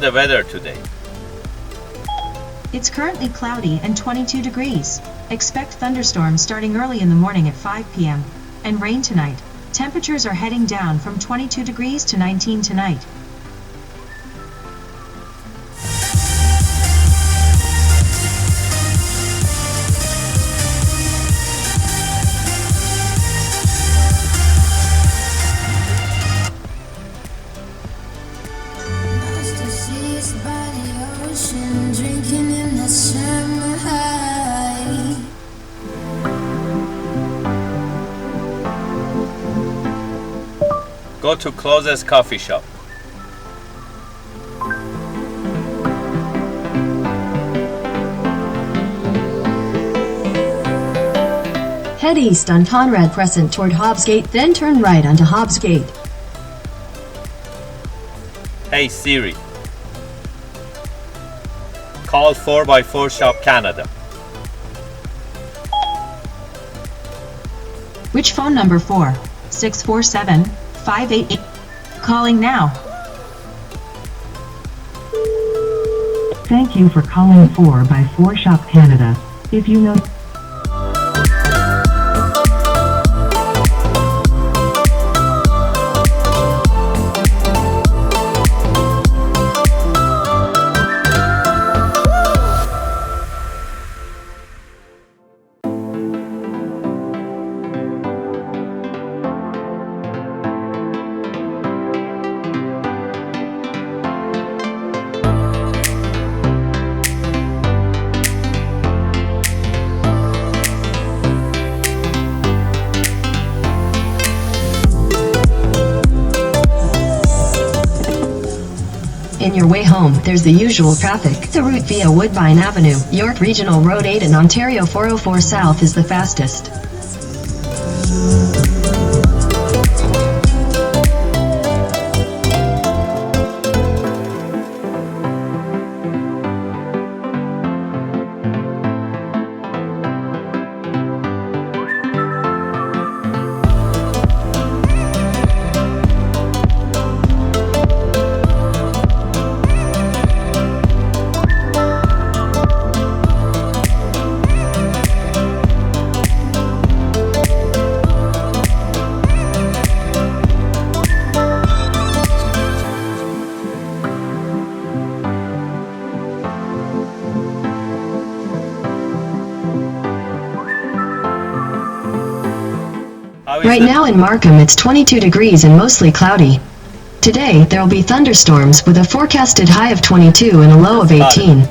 the weather today? It's currently cloudy and 22 degrees. Expect thunderstorms starting early in the morning at 5 p.m. and rain tonight. Temperatures are heading down from 22 degrees to 19 tonight. Go to closest coffee shop. Head east on Conrad Crescent toward Hobbs Gate, then turn right onto Hobbs Gate. Hey Siri. Call 4x4 Shop Canada. Which phone number? 4-647-588. Calling now. Thank you for calling 4x4 Shop Canada. If you know... In your way home, there's the usual traffic. The route via Woodbine Avenue, York Regional Road 8 and Ontario 404 South is the fastest. Right now in Markham it's 22 degrees and mostly cloudy. Today there will be thunderstorms with a forecasted high of 22 and a low of 18.